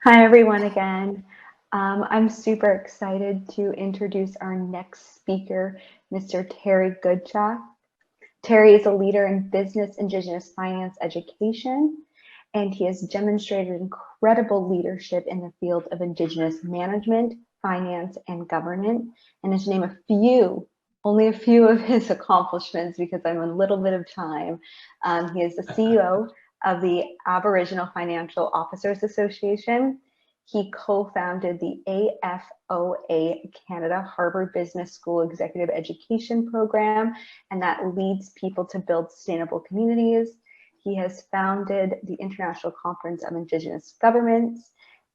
Hi, everyone, again. I'm super excited to introduce our next speaker, Mr. Terry Goodtrack. Terry is a leader in business Indigenous finance education, and he has demonstrated incredible leadership in the field of Indigenous management, finance, and governance. And to name only a few of his accomplishments, because I'm a little bit of time. He is the CEO of the Aboriginal Financial Officers Association. He co-founded the AFOA Canada Harvard Business School Executive Education Program, and that leads people to build sustainable communities. He has founded the International Conference of Indigenous Governments,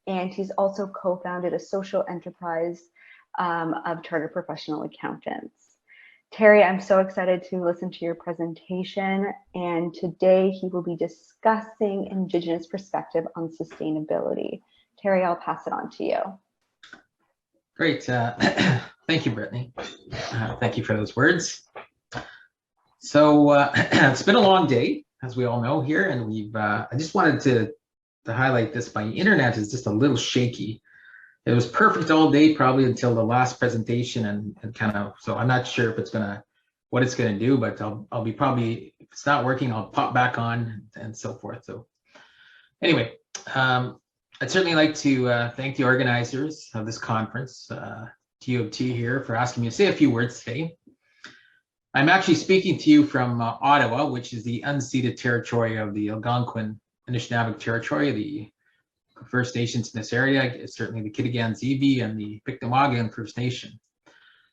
and he's also co-founded a social enterprise of chartered professional accountants. Terry, I'm so excited to listen to your presentation, and today he will be discussing Indigenous perspective on sustainability. Terry, I'll pass it on to you. Great. Thank you, Brittany. Thank you for those words. So it's been a long day, as we all know here, and we've. I just wanted to highlight this. My internet is just a little shaky. It was perfect all day, probably until the last presentation, and kind of. So I'm not sure if it's what it's gonna do, but I'll be probably, if it's not working, I'll pop back on and so forth. So anyway. I'd certainly like to thank the organizers of this conference, TU of T here, for asking me to say a few words today. I'm actually speaking to you from Ottawa, which is the unceded territory of the Algonquin Anishinaabe territory, the First Nations in this area, certainly the Kitigan-Zibi and the Pictamagan First Nation.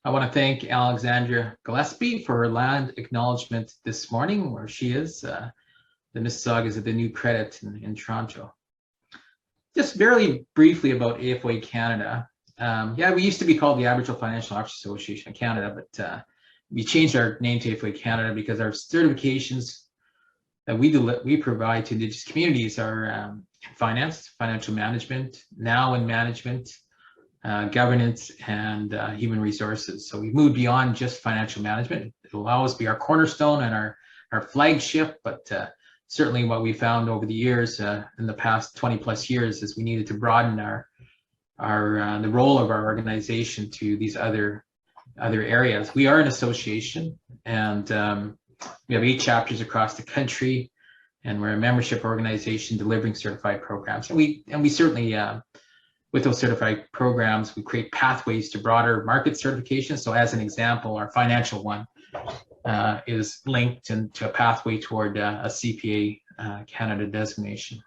I want to thank Alexandra Gillespie for her land acknowledgement this morning, where she is. The Mississaugas of the New Credit in Toronto. Just very briefly about AFOA Canada. Yeah, we used to be called the Aboriginal Financial Officers Association of Canada, but we changed our name to AFOA Canada because our certifications that we provide to Indigenous communities are finance, financial management, now in management, governance, and human resources. So we've moved beyond just financial management. It'll always be our cornerstone and our flagship, but certainly what we found over the years, in the past 20 plus years, is we needed to broaden the role of our organization to these other areas. We are an association, and we have 8 chapters across the country, and we're a membership organization delivering certified programs. And we certainly, with those certified programs, we create pathways to broader market certification. So as an example, our financial one is linked to a pathway toward a CPA Canada designation.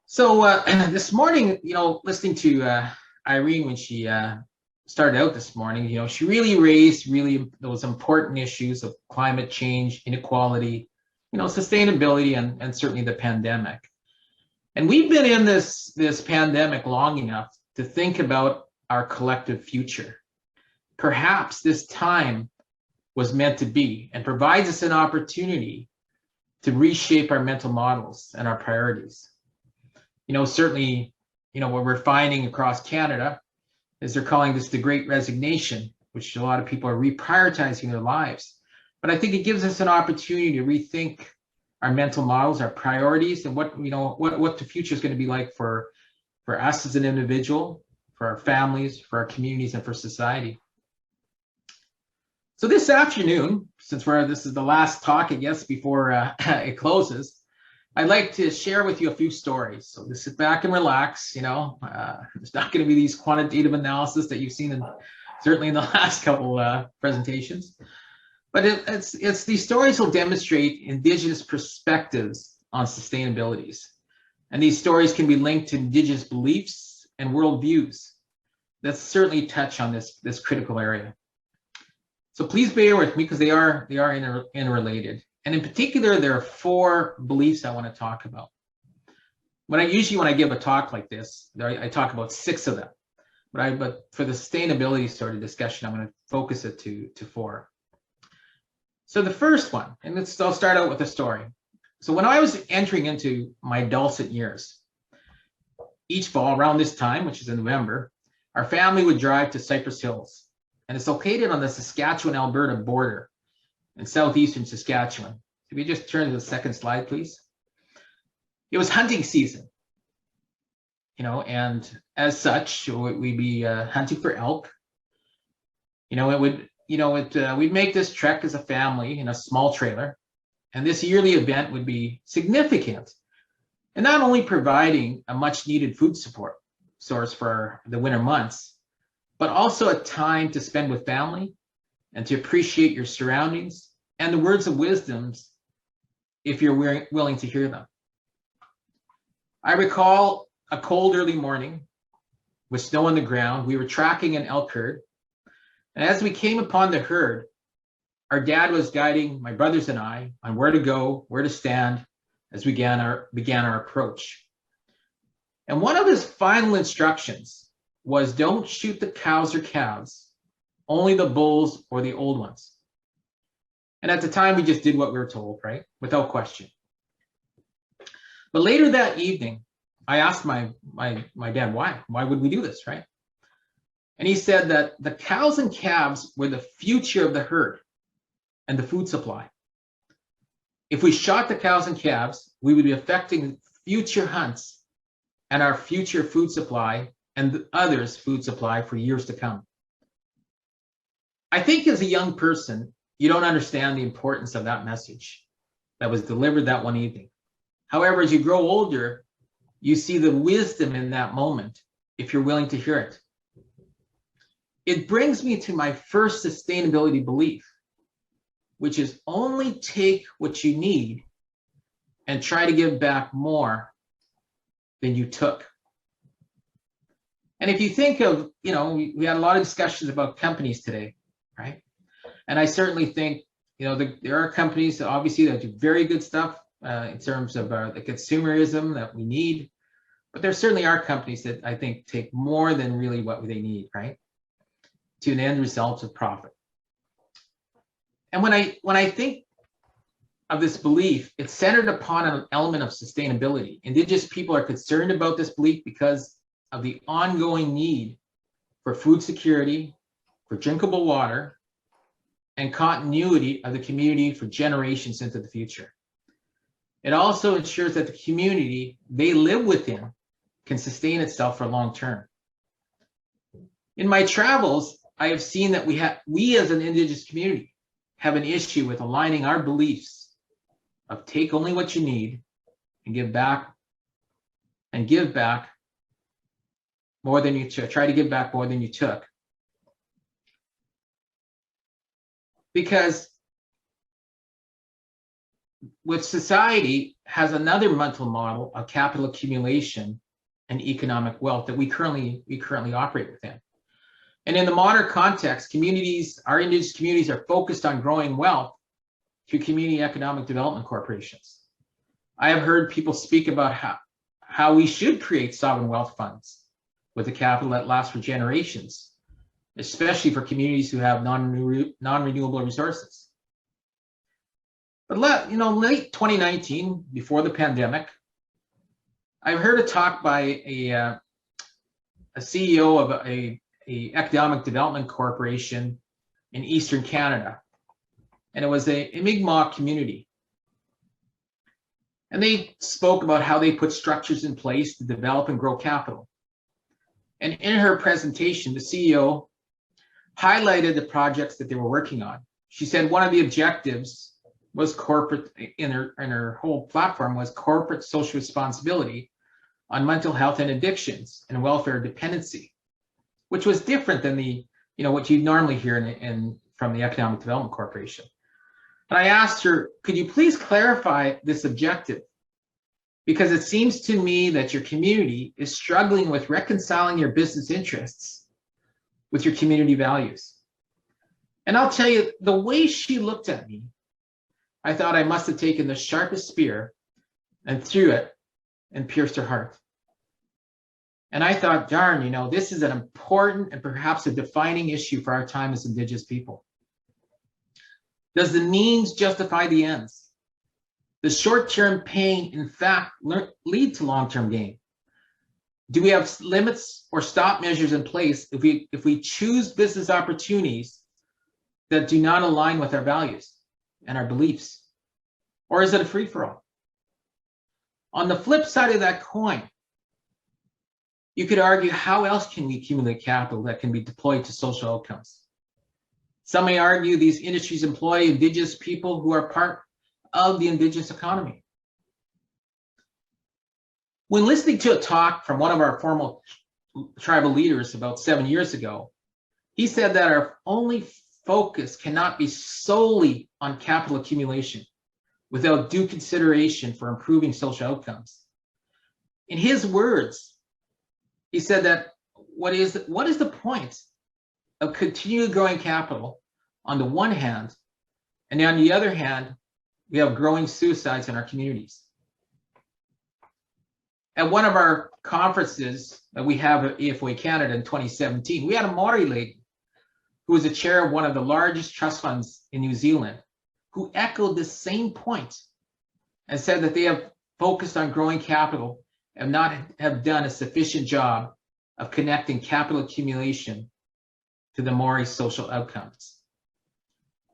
So this morning, listening to Irene when she started out this morning, she really raised those important issues of climate change, inequality, sustainability, and certainly the pandemic. And we've been in this pandemic long enough to think about our collective future. Perhaps this time was meant to be, and provides us an opportunity to reshape our mental models and our priorities. Certainly, what we're finding across Canada is they're calling this the Great Resignation, which a lot of people are reprioritizing their lives. But I think it gives us an opportunity to rethink our mental models, our priorities, and what the future is going to be like for us as an individual, for our families, for our communities, and for society. So this afternoon, since this is the last talk, I guess, before it closes, I'd like to share with you a few stories. So just sit back and relax. There's not going to be these quantitative analysis that you've seen certainly in the last couple presentations, but it's these stories will demonstrate Indigenous perspectives on sustainabilities, and these stories can be linked to Indigenous beliefs and worldviews that certainly touch on this critical area. So please bear with me, because they are interrelated. And in particular, there are 4 beliefs I want to talk about. When I give a talk like this, I talk about 6 of them. But for the sustainability sort of discussion, I'm going to focus it to 4. So the first one, and I'll start out with a story. So when I was entering into my adolescent years, each fall around this time, which is in November, our family would drive to Cypress Hills. And it's located on the Saskatchewan-Alberta border in southeastern Saskatchewan. If you just turn to the second slide, please. It was hunting season. and as such, we'd be hunting for elk. We'd make this trek as a family in a small trailer, and this yearly event would be significant, and not only providing a much needed food support source for the winter months, but also a time to spend with family and to appreciate your surroundings and the words of wisdoms if you're willing to hear them. I recall a cold early morning with snow on the ground. We were tracking an elk herd, and as we came upon the herd, our dad was guiding my brothers and I on where to go, where to stand as we began our approach. And one of his final instructions was, don't shoot the cows or calves, only the bulls or the old ones. And at the time, we just did what we were told, right? Without question. But later that evening, I asked my dad, why would we do this, right? And he said that the cows and calves were the future of the herd and the food supply. If we shot the cows and calves, we would be affecting future hunts and our future food supply and the others' food supply for years to come. I think as a young person, you don't understand the importance of that message that was delivered that one evening. However, as you grow older, you see the wisdom in that moment if you're willing to hear it. It brings me to my first sustainability belief, which is only take what you need and try to give back more than you took. And if you think of, we had a lot of discussions about companies today, right? And I certainly think, there are companies that obviously that do very good stuff in terms of the consumerism that we need, but there certainly are companies that I think take more than really what they need, right? To an end result of profit. And when I think of this belief, it's centered upon an element of sustainability. Indigenous people are concerned about this belief because of the ongoing need for food security, for drinkable water, and continuity of the community for generations into the future. It also ensures that the community they live within can sustain itself for long term. In my travels, I have seen that we as an Indigenous community have an issue with aligning our beliefs of take only what you need and give back more than you took. Try to give back more than you took. Because with society has another mental model of capital accumulation and economic wealth that we currently operate within. And in the modern context, our Indigenous communities are focused on growing wealth through community economic development corporations. I have heard people speak about how we should create sovereign wealth funds with a capital that lasts for generations, especially for communities who have non-renewable resources. But late 2019, before the pandemic, I heard a talk by a CEO of a economic development corporation in Eastern Canada, and it was a Mi'kmaq community. And they spoke about how they put structures in place to develop and grow capital. And in her presentation, the CEO highlighted the projects that they were working on. She said one of the objectives was corporate, in her whole platform was corporate social responsibility on mental health and addictions and welfare dependency, which was different than what you'd normally hear from the Economic Development Corporation. And I asked her, could you please clarify this objective? Because it seems to me that your community is struggling with reconciling your business interests with your community values. And I'll tell you, the way she looked at me, I thought I must have taken the sharpest spear and threw it and pierced her heart. And I thought, darn, this is an important and perhaps a defining issue for our time as Indigenous people. Does the means justify the ends? Does short-term pain, in fact, lead to long-term gain? Do we have limits or stop measures in place if we choose business opportunities that do not align with our values and our beliefs? Or is it a free-for-all? On the flip side of that coin, You could argue, how else can we accumulate capital that can be deployed to social outcomes? Some may argue these industries employ Indigenous people who are part of the Indigenous economy. When listening to a talk from one of our formal tribal leaders about 7 years ago, he said that our only focus cannot be solely on capital accumulation without due consideration for improving social outcomes. In his words, he said that what is the point of continually growing capital on the one hand, and on the other hand, we have growing suicides in our communities. At one of our conferences that we have at AFOA Canada in 2017, we had a Maori lady who was the chair of one of the largest trust funds in New Zealand, who echoed the same point and said that they have focused on growing capital and not have done a sufficient job of connecting capital accumulation to the Maori social outcomes.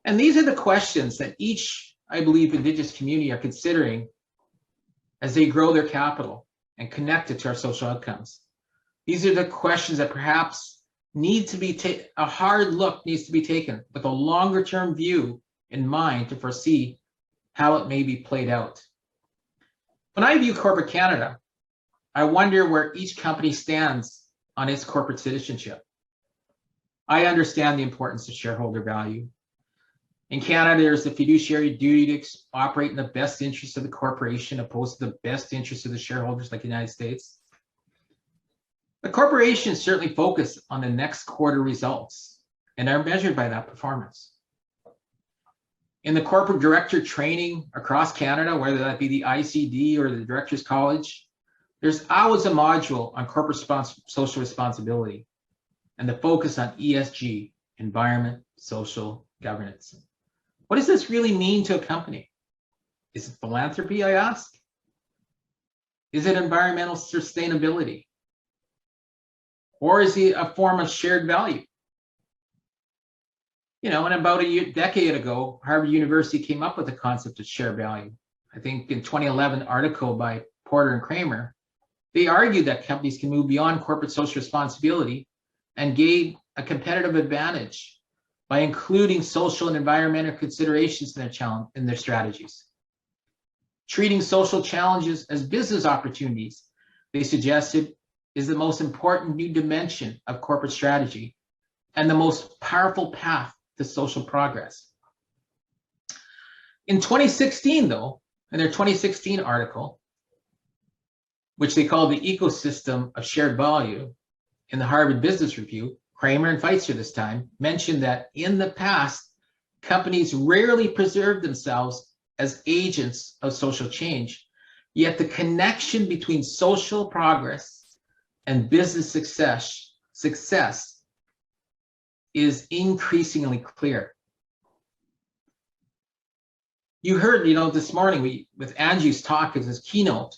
And these are the questions that each, I believe, Indigenous community are considering as they grow their capital and connect it to our social outcomes. These are the questions that perhaps need to be a hard look needs to be taken with a longer term view in mind to foresee how it may be played out. When I view corporate Canada, I wonder where each company stands on its corporate citizenship. I understand the importance of shareholder value. In Canada, there's the fiduciary duty to operate in the best interest of the corporation opposed to the best interest of the shareholders like the United States. The corporations certainly focus on the next quarter results and are measured by that performance. In the corporate director training across Canada, whether that be the ICD or the Directors College, there's always a module on corporate social responsibility and the focus on ESG, environment, social governance. What does this really mean to a company? Is it philanthropy, I ask? Is it environmental sustainability? Or is it a form of shared value? You know, and about a decade ago, Harvard University came up with the concept of shared value. I think in 2011 article by Porter and Kramer, they argued that companies can move beyond corporate social responsibility and gain a competitive advantage by including social and environmental considerations in their strategies. Treating social challenges as business opportunities, they suggested, is the most important new dimension of corporate strategy and the most powerful path to social progress. In 2016, though, in their 2016 article, which they called the ecosystem of shared value, in the Harvard Business Review, Kramer and Feitzer this time mentioned that in the past, companies rarely preserved themselves as agents of social change, yet the connection between social progress and business success is increasingly clear. You heard, this morning with Andrew's talk as his keynote.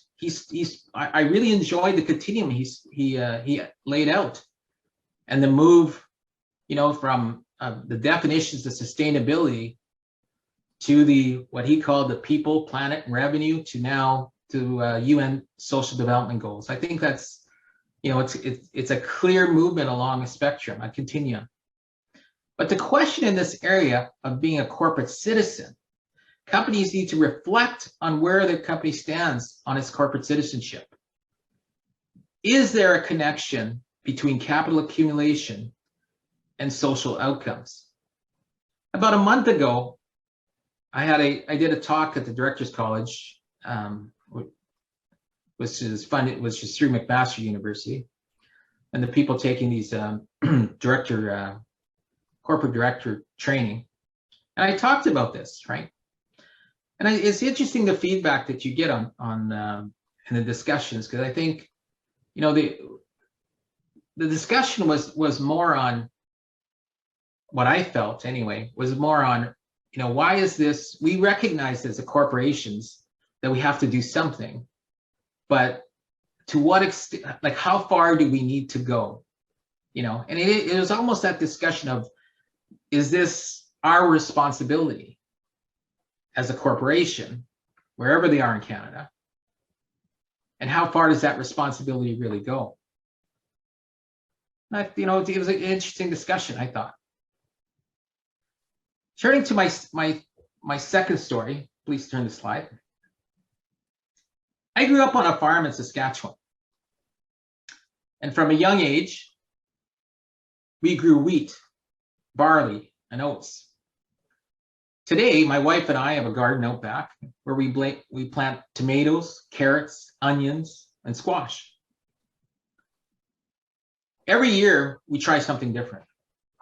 I really enjoyed the continuum he laid out, and the move, from the definitions of sustainability to what he called the people, planet, and revenue to now to UN social development goals. I think that's, it's a clear movement along a spectrum, a continuum. But the question in this area of being a corporate citizen, companies need to reflect on where their company stands on its corporate citizenship. Is there a connection between capital accumulation and social outcomes? About a month ago, I did a talk at the Directors College, which is funded, which is through McMaster University, and the people taking these corporate director training. And I talked about this, right? And it's interesting the feedback that you get on in the discussions, because I think, the discussion was more on what I felt anyway, was more on, why is this, we recognize as a corporations that we have to do something, but to what extent, like how far do we need to go? And it was almost that discussion of, is this our responsibility as a corporation, wherever they are in Canada? And how far does that responsibility really go? It was an interesting discussion, I thought. Turning to my second story, please turn the slide. I grew up on a farm in Saskatchewan. And from a young age, we grew wheat, barley, and oats. Today, my wife and I have a garden out back where we plant tomatoes, carrots, onions, and squash. Every year, we try something different.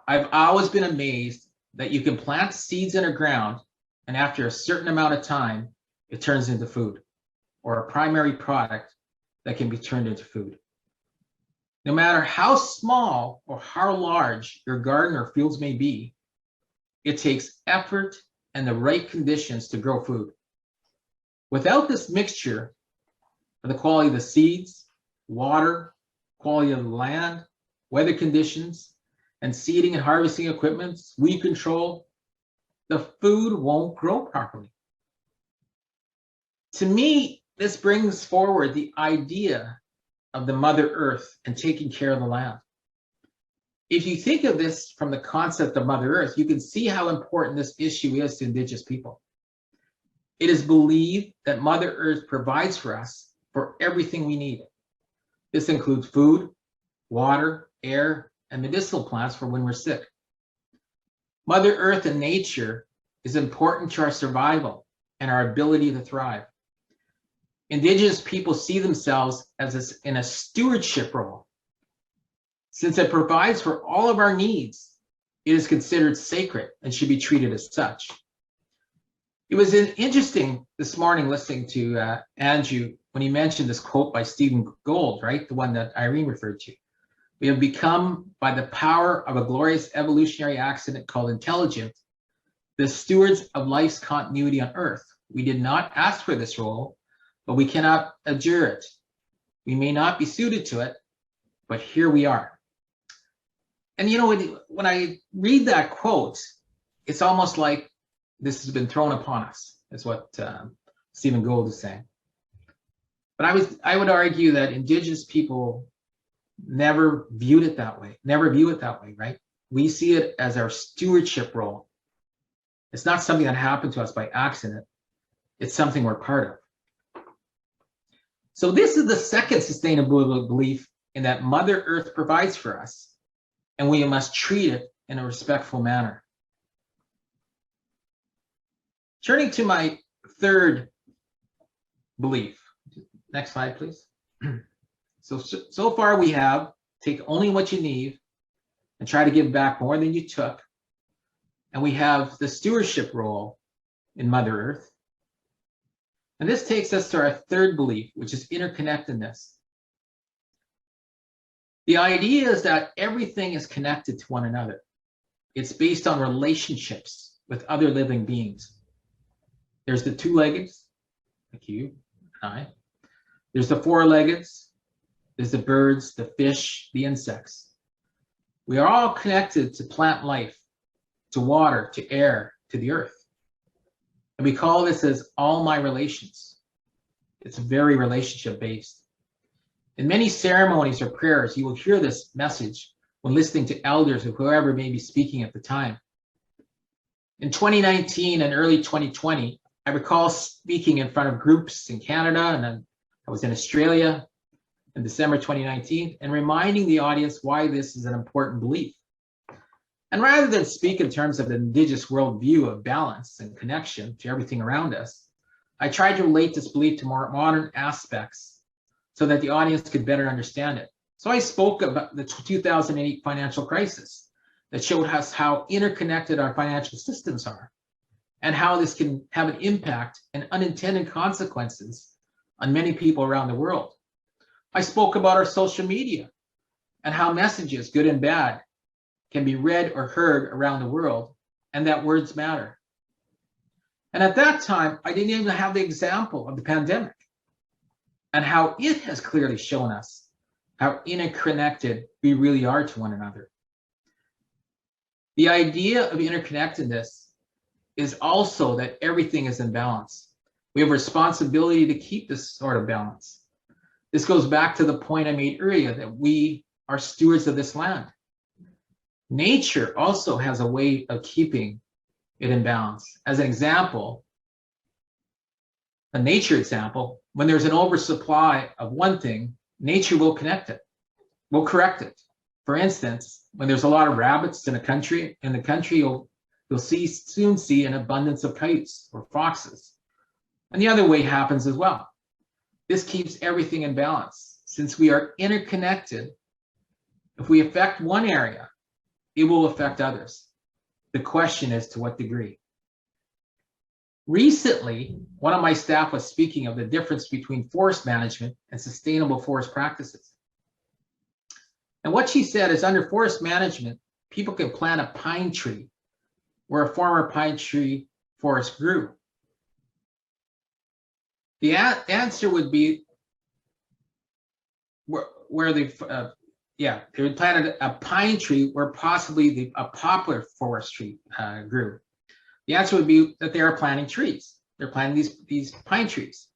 I've always been amazed that you can plant seeds in the ground, and after a certain amount of time, it turns into food, or a primary product that can be turned into food. No matter how small or how large your garden or fields may be, it takes effort and the right conditions to grow food. Without this mixture of the quality of the seeds, water, quality of the land, weather conditions, and seeding and harvesting equipment, weed control, the food won't grow properly. To me, this brings forward the idea of the Mother Earth and taking care of the land. If you think of this from the concept of Mother Earth, you can see how important this issue is to Indigenous people. It is believed that Mother Earth provides for us for everything we need. This includes food, water, air, and medicinal plants for when we're sick. Mother Earth and nature is important to our survival and our ability to thrive. Indigenous people see themselves as in a stewardship role. Since it provides for all of our needs, it is considered sacred and should be treated as such. It was interesting this morning listening to Andrew when he mentioned this quote by Stephen Gould, right? The one that Irene referred to. We have become, by the power of a glorious evolutionary accident called intelligence, the stewards of life's continuity on Earth. We did not ask for this role, but we cannot endure it. We may not be suited to it, but here we are. And when I read that quote, it's almost like this has been thrown upon us, is what Stephen Gould is saying. But I would argue that Indigenous people never view it that way, right? We see it as our stewardship role. It's not something that happened to us by accident. It's something we're part of. So this is the second sustainable belief, in that Mother Earth provides for us, and we must treat it in a respectful manner. Turning to my third belief. Next slide, please. So far we have take only what you need and try to give back more than you took. And we have the stewardship role in Mother Earth. And this takes us to our third belief, which is interconnectedness. The idea is that everything is connected to one another. It's based on relationships with other living beings. There's the two-legged, like you and I. There's the four-legged. There's the birds, the fish, the insects. We are all connected to plant life, to water, to air, to the earth. And we call this as all my relations. It's very relationship-based. In many ceremonies or prayers, you will hear this message when listening to elders or whoever may be speaking at the time. In 2019 and early 2020, I recall speaking in front of groups in Canada, and then I was in Australia in December 2019, and reminding the audience why this is an important belief. And rather than speak in terms of the Indigenous worldview of balance and connection to everything around us, I tried to relate this belief to more modern aspects so that the audience could better understand it. So I spoke about the 2008 financial crisis that showed us how interconnected our financial systems are and how this can have an impact and unintended consequences on many people around the world. I spoke about our social media and how messages, good and bad, can be read or heard around the world, and that words matter. And at that time, I didn't even have the example of the pandemic and how it has clearly shown us how interconnected we really are to one another. The idea of interconnectedness is also that everything is in balance. We have a responsibility to keep this sort of balance. This goes back to the point I made earlier, that we are stewards of this land. Nature also has a way of keeping it in balance. As an example, a nature example, when there's an oversupply of one thing, nature will correct it. For instance, when there's a lot of rabbits in the country, you'll soon see an abundance of coyotes or foxes. And the other way happens as well. This keeps everything in balance. Since we are interconnected, if we affect one area, it will affect others. The question is to what degree. Recently, one of my staff was speaking of the difference between forest management and sustainable forest practices. And what she said is, under forest management, people can plant a pine tree where a former pine tree forest grew. The answer would be where they would plant a pine tree where possibly a poplar forest tree grew. The answer would be that they are planting trees. They're planting these pine trees.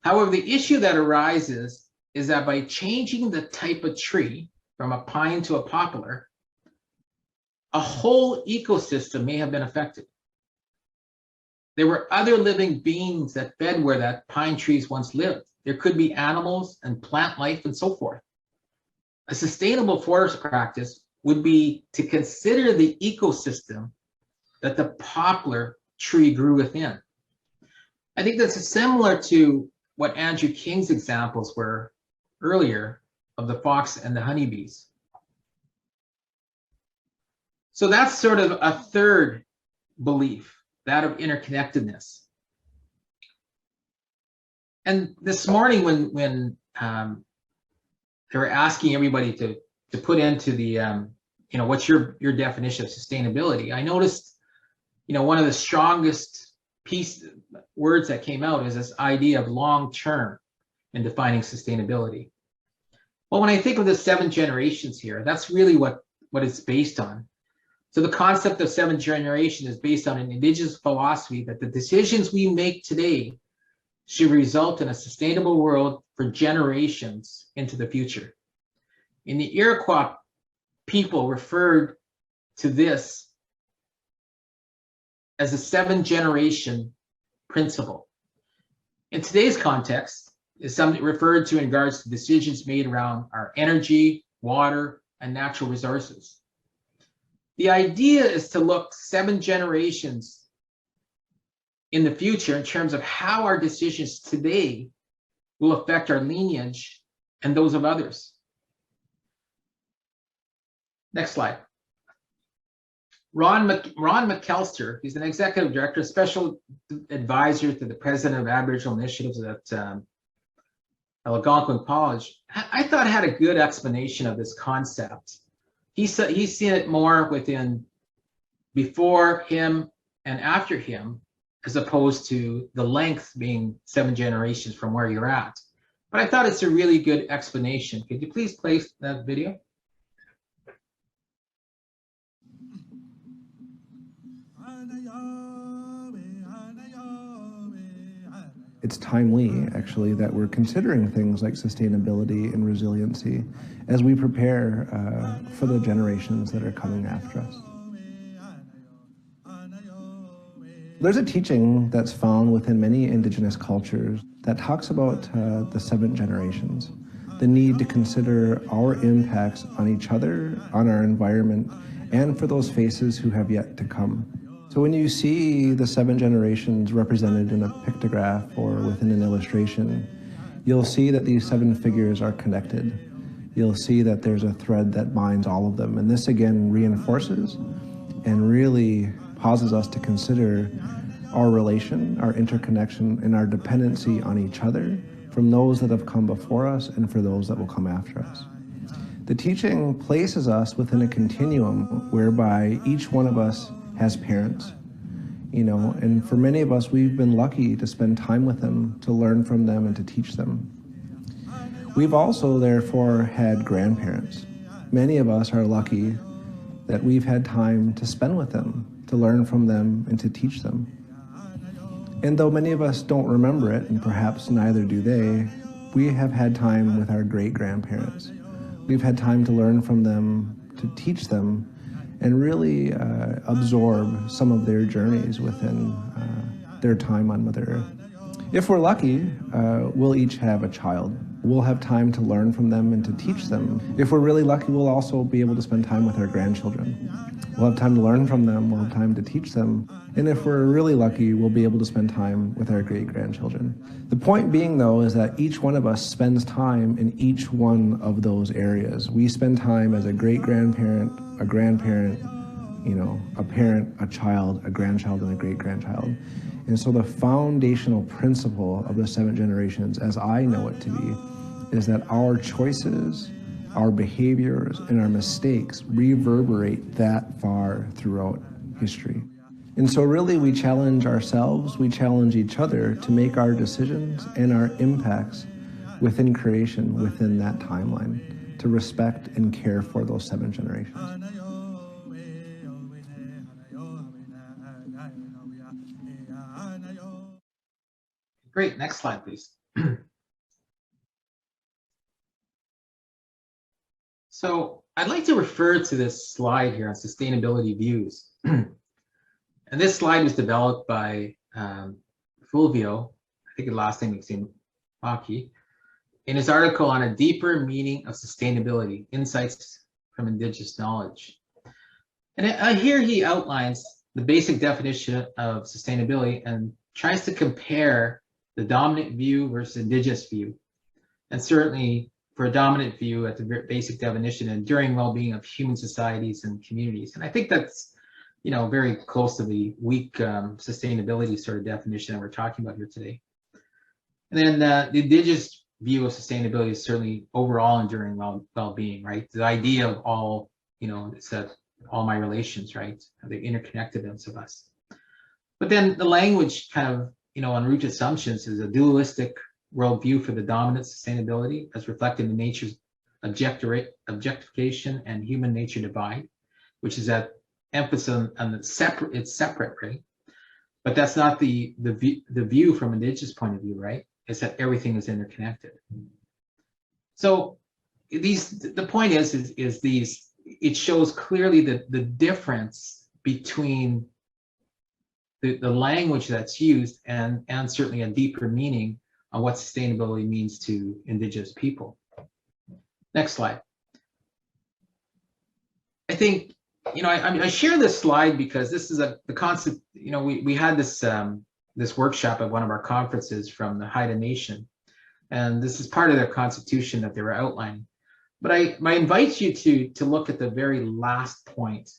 However, the issue that arises is that by changing the type of tree from a pine to a poplar, a whole ecosystem may have been affected. There were other living beings that fed where that pine trees once lived. There could be animals and plant life and so forth. A sustainable forest practice would be to consider the ecosystem that the poplar tree grew within. I think that's similar to what Andrew King's examples were earlier of the fox and the honeybees. So that's sort of a third belief, that of interconnectedness. And this morning when they were asking everybody to put into the, what's your definition of sustainability, I noticed, one of the strongest words that came out is this idea of long-term in defining sustainability. Well, when I think of the 7 generations here, that's really what it's based on. So the concept of 7 generations is based on an Indigenous philosophy that the decisions we make today should result in a sustainable world for generations into the future. In the Iroquois people referred to this as the 7-generation principle. In today's context, is something referred to in regards to decisions made around our energy, water, and natural resources. The idea is to look 7 generations in the future in terms of how our decisions today will affect our lineage and those of others. Next slide. Ron McAllister, he's an executive director, special advisor to the president of Aboriginal Initiatives at Algonquin College. I thought had a good explanation of this concept. He's seen it more within before him and after him, as opposed to the length being 7 generations from where you're at. But I thought it's a really good explanation. Could you please play that video? It's timely, actually, that we're considering things like sustainability and resiliency as we prepare for the generations that are coming after us. There's a teaching that's found within many Indigenous cultures that talks about the 7 generations, the need to consider our impacts on each other, on our environment, and for those faces who have yet to come. So when you see the 7 generations represented in a pictograph or within an illustration, you'll see that these 7 figures are connected. You'll see that there's a thread that binds all of them. And this again reinforces and really causes us to consider our relation, our interconnection, and our dependency on each other from those that have come before us and for those that will come after us. The teaching places us within a continuum whereby each one of us has parents, and for many of us, we've been lucky to spend time with them, to learn from them and to teach them. We've also therefore had grandparents. Many of us are lucky that we've had time to spend with them, to learn from them and to teach them. And though many of us don't remember it, and perhaps neither do they, we have had time with our great-grandparents. We've had time to learn from them, to teach them, and really absorb some of their journeys within their time on Mother Earth. If we're lucky, we'll each have a child. We'll have time to learn from them and to teach them. If we're really lucky, we'll also be able to spend time with our grandchildren. We'll have time to learn from them, we'll have time to teach them. And if we're really lucky, we'll be able to spend time with our great-grandchildren. The point being, though, is that each one of us spends time in each one of those areas. We spend time as a great-grandparent, a grandparent, a parent, a child, a grandchild, and a great-grandchild. And so the foundational principle of the 7 generations, as I know it to be, is that our choices, our behaviors, and our mistakes reverberate that far throughout history. And so really we challenge ourselves, we challenge each other to make our decisions and our impacts within creation, within that timeline, to respect and care for those 7 generations. Great, next slide, please. So I'd like to refer to this slide here on sustainability views. And this slide was developed by Fulvio, I think the last name is Maki, in his article on a deeper meaning of sustainability, insights from Indigenous knowledge. And here he outlines the basic definition of sustainability and tries to compare the dominant view versus Indigenous view. And certainly for a dominant view at the basic definition, enduring well-being of human societies and communities. And I think that's, very close to the weak sustainability sort of definition that we're talking about here today. And then the Indigenous view of sustainability is certainly overall enduring well-being, right? The idea of all, it's that all my relations, right? The interconnectedness of us. But then the language kind of, on root assumptions is a dualistic worldview for the dominant sustainability as reflected in nature's objectification and human nature divide, which is that emphasis on the separate, it's separate, right? But that's not the view from Indigenous point of view, right? It's that everything is interconnected. So the point is these, it shows clearly the difference between the language that's used and certainly a deeper meaning on what sustainability means to Indigenous people. Next slide. I think, I share this slide because this is the concept, we had this this workshop at one of our conferences from the Haida Nation, and this is part of their constitution that they were outlining. But I invite you to look at the very last point.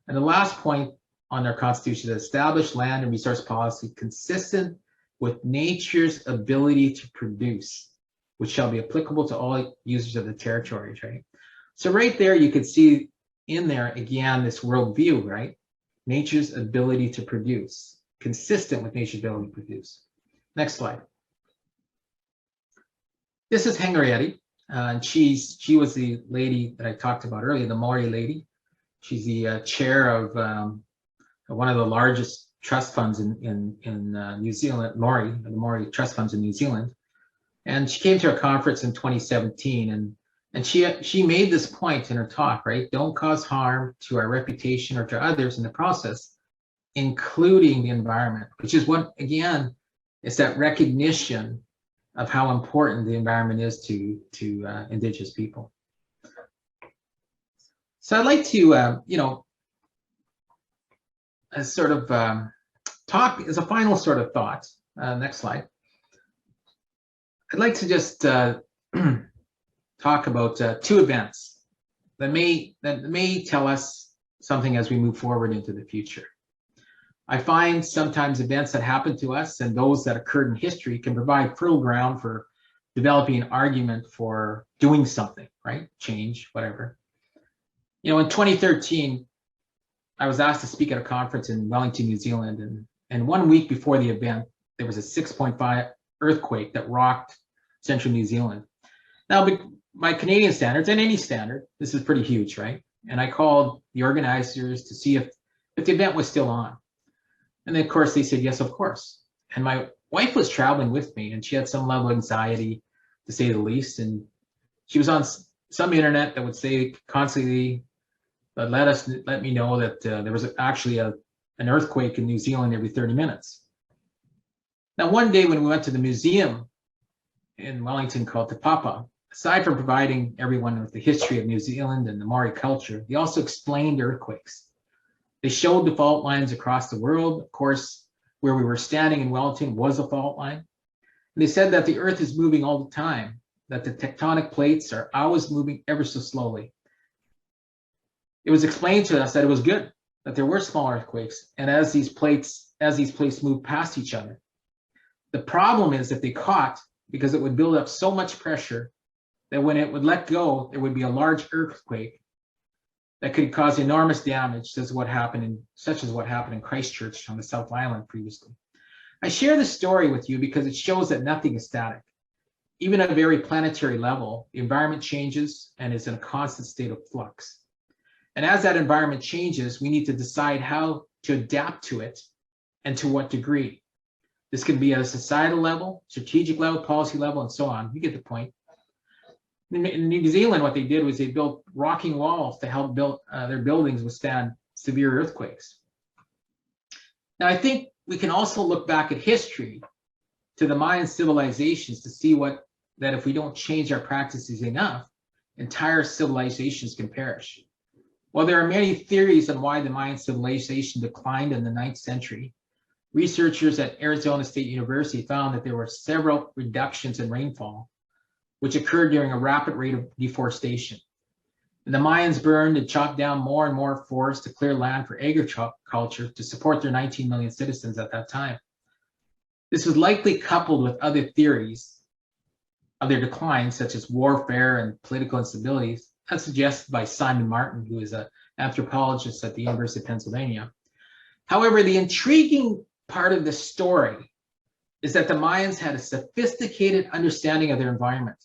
And the last point on their constitution is establish land and resource policy consistent with nature's ability to produce, which shall be applicable to all users of the territories, right? So right there, you could see in there, again, this worldview, right? Nature's ability to produce, consistent with nature's ability to produce. Next slide. This is Henriette, and she was the lady that I talked about earlier, the Maori lady. She's the chair of one of the largest trust funds in New Zealand, the Maori trust funds in New Zealand. And she came to a conference in 2017, and she made this point in her talk, right? Don't cause harm to our reputation or to others in the process, including the environment, which is what, again, is that recognition of how important the environment is to Indigenous people. So I'd like to, as sort of talk as a final sort of thought. Next slide. I'd like to just talk about 2 events that may tell us something as we move forward into the future. I find sometimes events that happen to us and those that occurred in history can provide fertile ground for developing an argument for doing something, right? Change, whatever. In 2013, I was asked to speak at a conference in Wellington, New Zealand, and 1 week before the event, there was a 6.5 earthquake that rocked central New Zealand. Now, by Canadian standards, and any standard, this is pretty huge, right? And I called the organizers to see if the event was still on. And then, of course, they said, yes, of course. And my wife was traveling with me, and she had some level of anxiety, to say the least. And she was on some internet that would say constantly, let me know that there was actually an earthquake in New Zealand every 30 minutes. Now, one day when we went to the museum in Wellington called Te Papa, aside from providing everyone with the history of New Zealand and the Maori culture, they also explained earthquakes. They showed the fault lines across the world. Of course, where we were standing in Wellington was a fault line. And they said that the earth is moving all the time, that the tectonic plates are always moving ever so slowly. It was explained to us that it was good, that there were small earthquakes, and as these plates move past each other. The problem is that they caught, because it would build up so much pressure that when it would let go, there would be a large earthquake that could cause enormous damage, such as what happened in Christchurch on the South Island previously. I share this story with you because it shows that nothing is static. Even at a very planetary level, the environment changes and is in a constant state of flux. And as that environment changes, we need to decide how to adapt to it and to what degree. This can be at a societal level, strategic level, policy level, and so on. You get the point. In New Zealand, what they did was they built rocking walls to help build their buildings withstand severe earthquakes. Now, I think we can also look back at history to the Mayan civilizations to see that if we don't change our practices enough, entire civilizations can perish. While there are many theories on why the Mayan civilization declined in the 9th century, researchers at Arizona State University found that there were several reductions in rainfall, which occurred during a rapid rate of deforestation. And the Mayans burned and chopped down more and more forests to clear land for agriculture to support their 19 million citizens at that time. This was likely coupled with other theories of their decline, such as warfare and political instabilities, as suggested by Simon Martin, who is an anthropologist at the University of Pennsylvania. However, the intriguing part of the story is that the Mayans had a sophisticated understanding of their environment.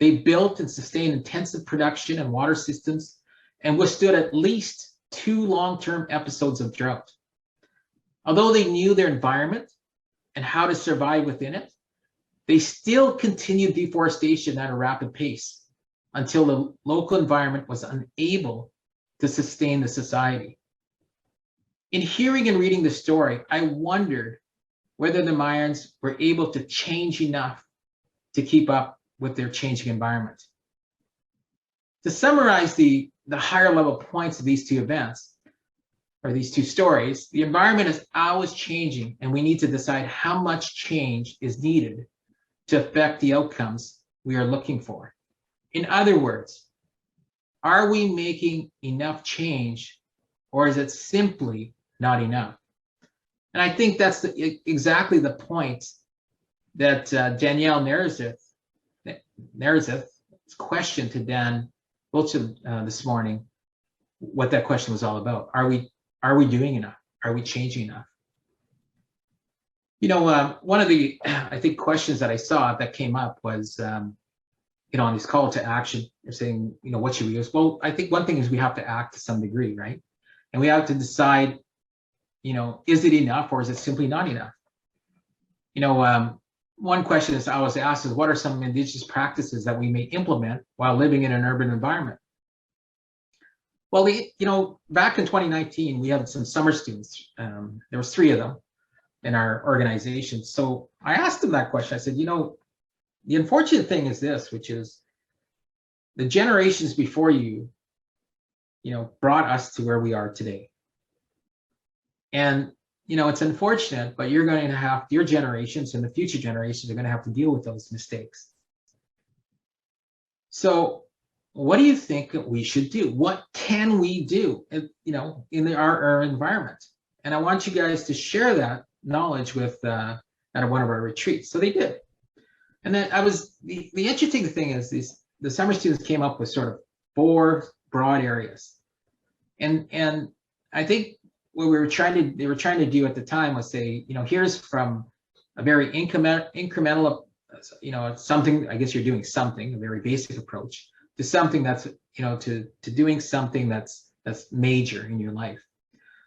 They built and sustained intensive production and water systems and withstood at least 2 long-term episodes of drought. Although they knew their environment and how to survive within it, they still continued deforestation at a rapid pace until the local environment was unable to sustain the society. In hearing and reading the story, I wondered whether the Mayans were able to change enough to keep up with their changing environment. To summarize the higher level points of these two events, or these two stories, the environment is always changing, and we need to decide how much change is needed to affect the outcomes we are looking for. In other words, are we making enough change, or is it simply not enough? And I think that's exactly the point that Danielle Nerez's question to Dan Wilson this morning, what that question was all about. Are we doing enough? Are we changing enough? You know, one of the, I think, questions that I saw that came up was, you know, on this call to action, you're saying, you know, what should we use? Well, I think one thing is we have to act to some degree, right? And we have to decide, you know, is it enough or is it simply not enough? You know, one question is I was asked is, what are some Indigenous practices that we may implement while living in an urban environment? Well, you know, back in 2019, we had some summer students. There was 3 of them in our organization. So I asked them that question. I said, you know, the unfortunate thing is this, which is the generations before you, you know, brought us to where we are today. And, you know, it's unfortunate, but you're going to have, your generations and the future generations are going to have to deal with those mistakes. So what do you think we should do? What can we do, you know, in our environment? And I want you guys to share that knowledge with at one of our retreats. So they did. And then the interesting thing is the summer students came up with sort of 4 broad areas. And I think what they were trying to do at the time was say, you know, here's from a very incremental, you know, something, I guess you're doing something, a very basic approach, to something that's, you know, to doing something that's major in your life.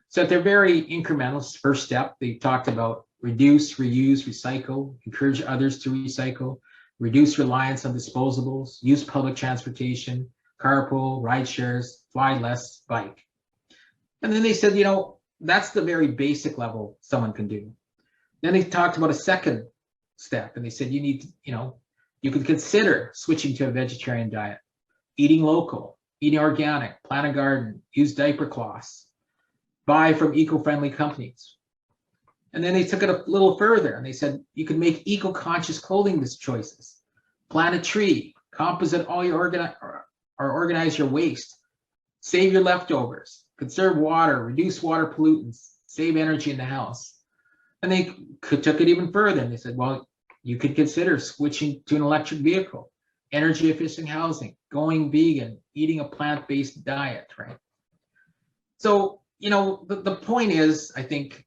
So at their very incremental first step, they talked about reduce, reuse, recycle, encourage others to recycle, reduce reliance on disposables, use public transportation, carpool, ride shares, fly less, bike. And then they said, that's the very basic level someone can do. Then they talked about a second step, and they said you need to, you could consider switching to a vegetarian diet, eating local, eating organic, plant a garden, use diaper cloths, buy from eco-friendly companies. And then they took it a little further, and they said you can make eco-conscious clothing choices, plant a tree, composite all your organize your waste, save your leftovers, conserve water, reduce water pollutants, save energy in the house. And they took it even further, and they said, well, you could consider switching to an electric vehicle, energy efficient housing, going vegan, eating a plant-based diet, right? So, the point is, I think,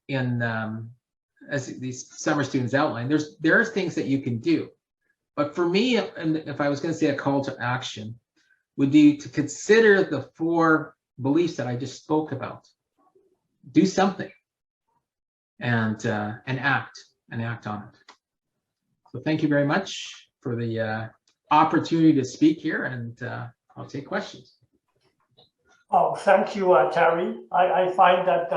as these summer students outline, there are things that you can do. But for me, and if I was going to say a call to action, would be to consider the 4 beliefs that I just spoke about. Do something, and act on it. So thank you very much for the opportunity to speak here, and I'll take questions. Oh, thank you, Terry. I find that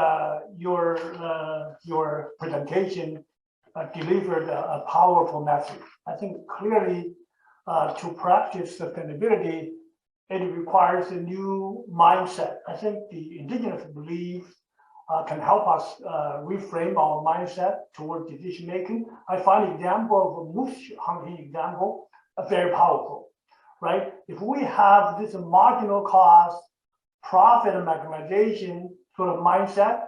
your presentation delivered a powerful message. I think clearly to practice sustainability, it requires a new mindset. I think the Indigenous belief can help us reframe our mindset toward decision making. I find example of a moose hunting example very powerful, right? If we have this marginal cost, profit maximization sort of mindset,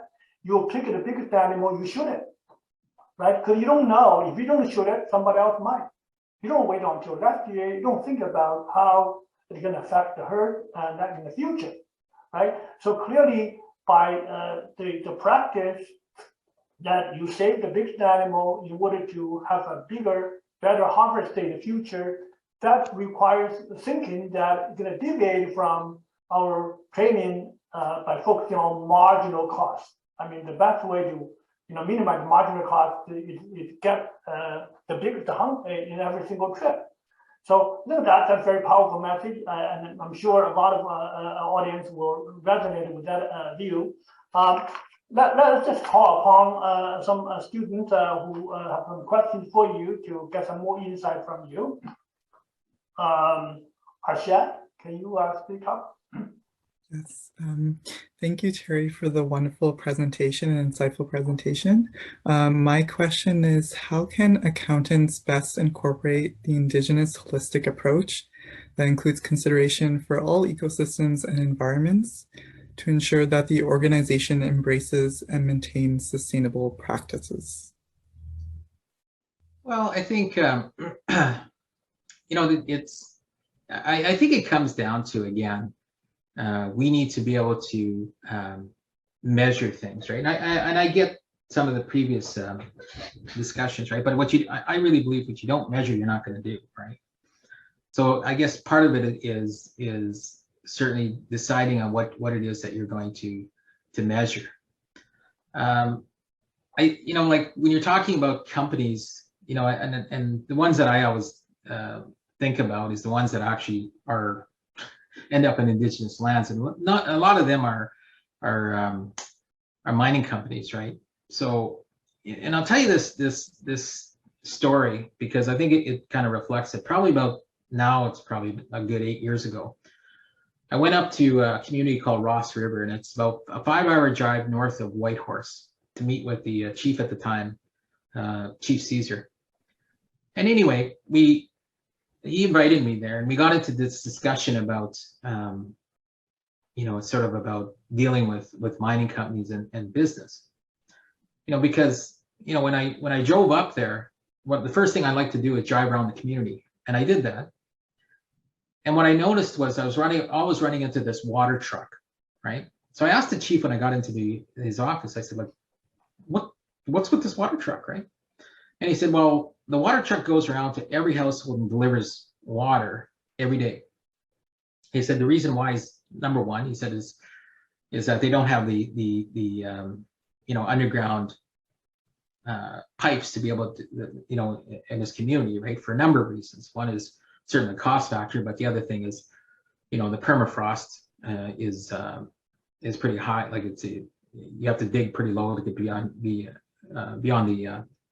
you'll pick the biggest animal, you shoot it, right? Because you don't know, if you don't shoot it, somebody else might. You don't wait until next year, you don't think about how it's going to affect the herd and that in the future, right? So clearly, by the practice that you save the biggest animal in order to have a bigger, better harvest in the future, that requires thinking that it's going to deviate from our training by focusing on marginal costs. I mean, the best way to minimize marginal cost is get the biggest hunt in every single trip. So that's a very powerful message, and I'm sure a lot of audience will resonate with that view. Let's just call upon some students who have some questions for you to get some more insight from you. Harshad, can you speak up? Yes, thank you, Terry, for the wonderful presentation and insightful presentation. My question is, how can accountants best incorporate the Indigenous holistic approach that includes consideration for all ecosystems and environments to ensure that the organization embraces and maintains sustainable practices? Well, I think, I think it comes down to, again, we need to be able to measure things, right? And I get some of the previous discussions, right? But I really believe what you don't measure, you're not going to do, right? So I guess part of it is certainly deciding on what it is that you're going to measure. Like when you're talking about companies, and the ones that I always think about is the ones that actually end up in Indigenous lands, and not a lot of them are mining companies, right? So, and I'll tell you this story because I think it kind of reflects it. It's probably a good 8 years ago. I went up to a community called Ross River, and it's about a 5-hour drive north of Whitehorse to meet with the chief at the time, Chief Caesar. And anyway, he invited me there, and we got into this discussion about, sort of about dealing with mining companies and business. Because when I drove up there, the first thing I like to do is drive around the community, and I did that. And what I noticed was I was always running into this water truck, right? So I asked the chief when I got into his office. I said, like, what's with this water truck, right? And he said, well, the water truck goes around to every household and delivers water every day. He said the reason why is, number one, he said is that they don't have the underground pipes to be able to, in this community, right? For a number of reasons. One is certainly the cost factor, but the other thing is the permafrost is pretty high. Like you have to dig pretty low to get beyond the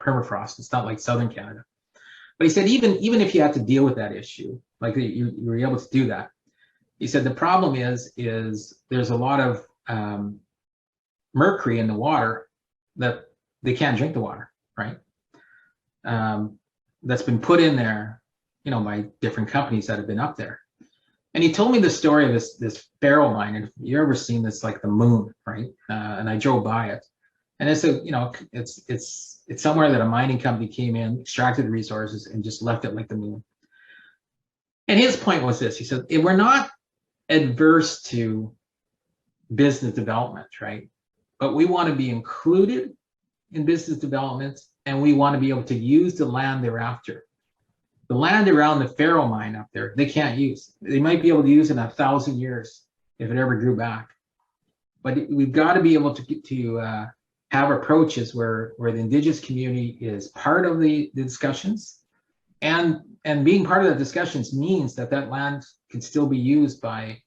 permafrost. It's not like southern Canada. But he said even if you had to deal with that issue, like you were able to do that, he said the problem is there's a lot of mercury in the water that they can't drink the water, right? That's been put in there, by different companies that have been up there. And he told me the story of this Barrow mine. And if you ever seen this, like the moon, right? And I drove by it, and it's it's somewhere that a mining company came in, extracted resources, and just left it like the moon. And his point was this: he said, we're not adverse to business development, right? But we want to be included in business development, and we want to be able to use the land thereafter. The land around the Faro mine up there, they can't use. They might be able to use in 1,000 years if it ever grew back. But we've got to be able to have approaches where the Indigenous community is part of the discussions, and being part of the discussions means that land can still be used by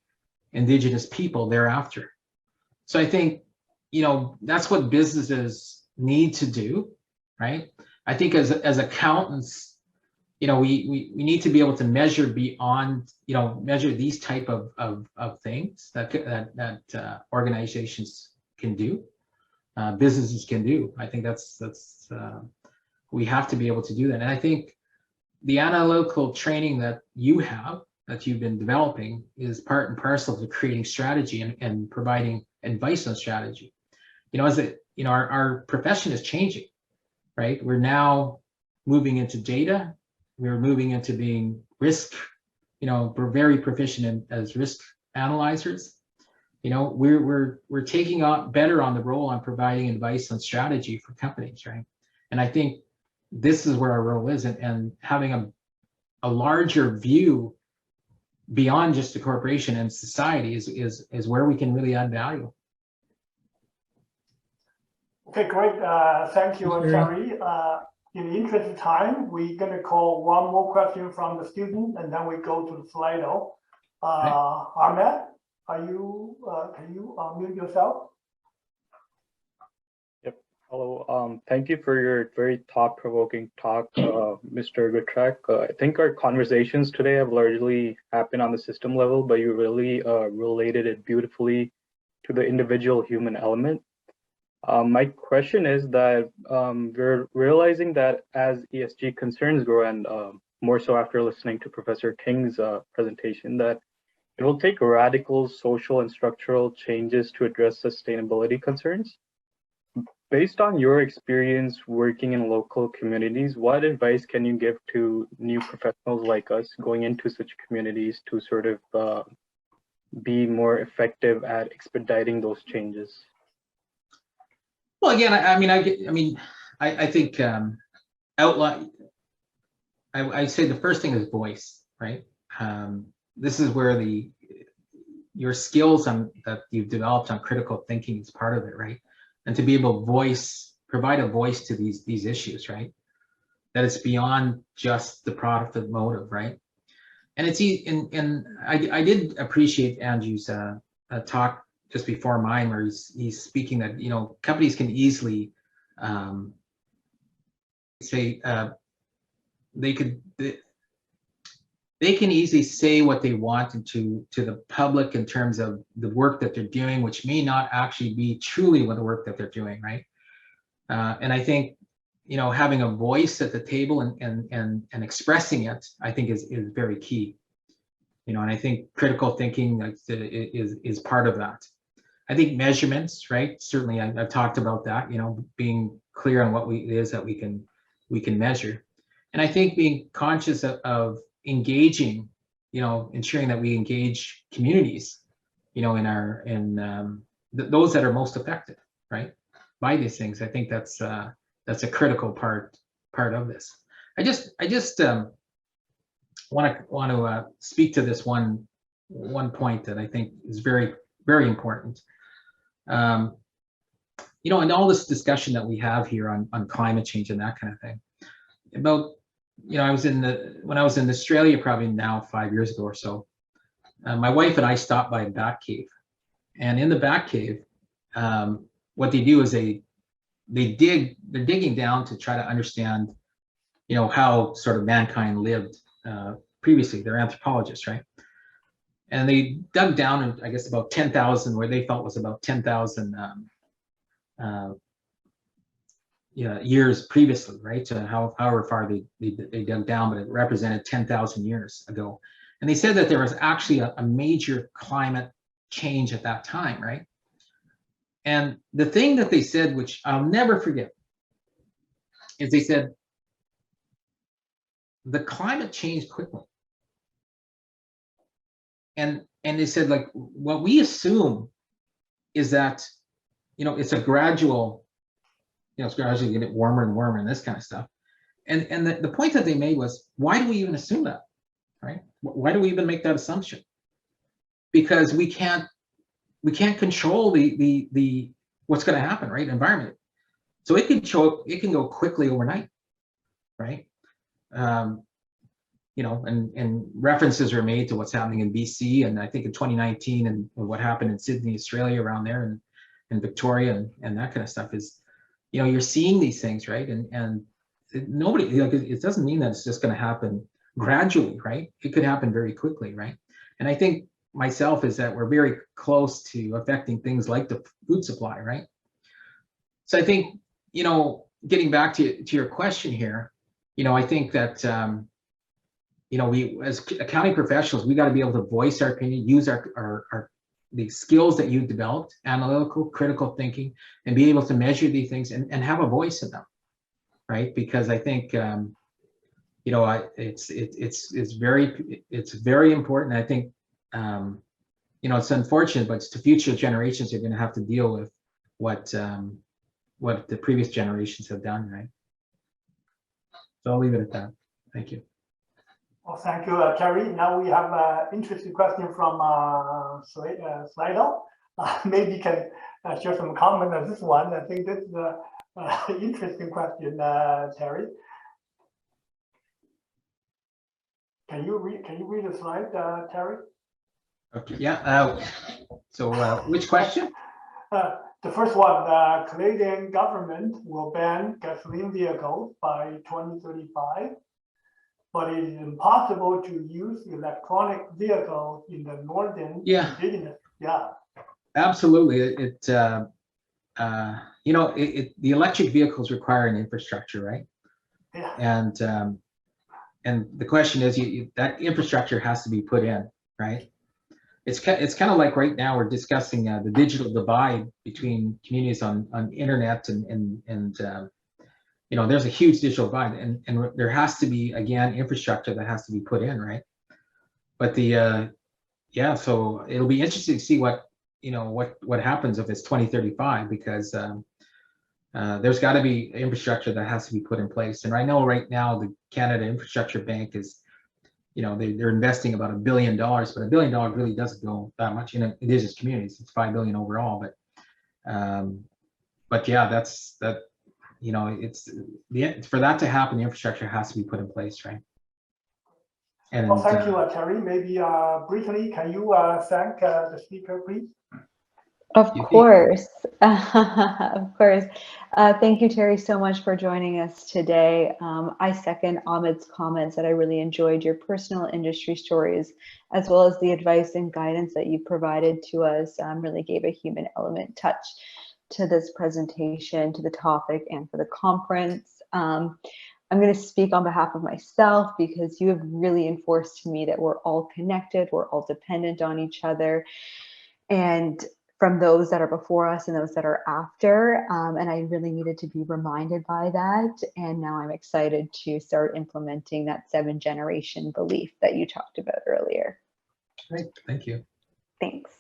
Indigenous people thereafter. So I think, that's what businesses need to do, right? I think as accountants, we need to be able to measure beyond, measure these type of things that organizations can do, businesses can do. I think that's we have to be able to do that. And I think the analytical training that you've been developing is part and parcel to creating strategy and providing advice on strategy. Our profession is changing, right? We're now moving into data. We're moving into being risk, we're very proficient as risk analyzers. We're taking on better on the role on providing advice on strategy for companies, right? And I think this is where our role is, and having a larger view beyond just the corporation and society is where we can really add value. Okay, great. Thank you, Terry. In the interest of time, we're going to call one more question from the student, and then we go to the Slido. Ahmed, can you unmute yourself? Yep. Hello. Thank you for your very thought-provoking talk, Mr. Goodtrack. I think our conversations today have largely happened on the system level, but you really related it beautifully to the individual human element. My question is that we're realizing that as ESG concerns grow, and more so after listening to Professor King's presentation, that it will take radical social and structural changes to address sustainability concerns. Based on your experience working in local communities, what advice can you give to new professionals like us going into such communities to sort of be more effective at expediting those changes? Well, again, I think outline. I'd say the first thing is voice, right? This is where your skills that you've developed on critical thinking is part of it, right? And to be able to provide a voice to these issues, right? That it's beyond just the product of motive, right? And I did appreciate Andrew's talk just before mine, where he's speaking that companies can easily say they can easily say what they want to the public in terms of the work that they're doing, which may not actually be truly what the work that they're doing, right? And I think having a voice at the table and expressing it, I think is very key. And I think critical thinking is part of that. I think measurements, right? Certainly, I've talked about that. Being clear on what it is that we can measure, and I think being conscious of engaging, ensuring that we engage communities, in those that are most affected, right, by these things. I think that's a critical part of this. I just want to speak to this one point that I think is very, very important. In all this discussion that we have here on climate change and that kind of thing, about when I was in Australia, probably now 5 years ago or so, my wife and I stopped by a bat cave, and in the bat cave, what they do is they're digging down to try to understand, how sort of mankind lived previously. They're anthropologists, right? And they dug down, and I guess about 10,000, where they felt was about 10,000 years previously, right? So however far they dug down, but it represented 10,000 years ago. And they said that there was actually a major climate change at that time, right? And the thing that they said, which I'll never forget, is they said the climate changed quickly. And they said, like, what we assume is that, it's a gradual, it's gradually getting warmer and warmer and this kind of stuff. And the point that they made was, why do we even assume that, right? Why do we even make that assumption? Because we can't control the what's going to happen, right? Environment. So it can go quickly overnight, right? And references are made to what's happening in BC, and I think in 2019, and what happened in Sydney, Australia, around there, and Victoria, and that kind of stuff is, you're seeing these things, right? And nobody, it doesn't mean that it's just going to happen gradually, right? It could happen very quickly, right? And I think myself is that we're very close to affecting things like the food supply, right? So I think, getting back to your question here, I think that we, as accounting professionals, we got to be able to voice our opinion, use the skills that you've developed, analytical, critical thinking, and be able to measure these things and have a voice in them, right? Because I think it's very important. I think it's unfortunate, but the future generations are going to have to deal with what the previous generations have done, right? So I'll leave it at that. Thank you. Well, thank you, Terry. Now we have an interesting question from Slido. Maybe you can share some comment on this one. I think this is an interesting question, Terry. Can you read the slide, Terry? Okay. Yeah. So which question? The first one: the Canadian government will ban gasoline vehicles by 2035. But it is impossible to use electronic vehicles in the northern Indigenous. Yeah, absolutely. The electric vehicles require an infrastructure, right? Yeah. And the question is, that infrastructure has to be put in, right? It's kind of like right now we're discussing the digital divide between communities on internet and there's a huge digital divide, and there has to be, again, infrastructure that has to be put in, right? But so it'll be interesting to see what happens if it's 2035, because there's got to be infrastructure that has to be put in place. And I know right now the Canada Infrastructure Bank is, they're investing about $1 billion, but $1 billion really doesn't go that much in Indigenous communities. It's $5 billion overall, but yeah, that's that. For that to happen, the infrastructure has to be put in place, right? And well, thank you, Terry. Maybe briefly, can you thank the speaker, please? Of course. Of course. Thank you, Terry, so much for joining us today. I second Ahmed's comments that I really enjoyed your personal industry stories, as well as the advice and guidance that you provided to us. Really gave a human element touch to this presentation, to the topic, and for the conference. I'm going to speak on behalf of myself, because you have really enforced to me that we're all connected, we're all dependent on each other, and from those that are before us and those that are after. And I really needed to be reminded by that. And now I'm excited to start implementing that 7-generation belief that you talked about earlier. Great, thank you. Thanks.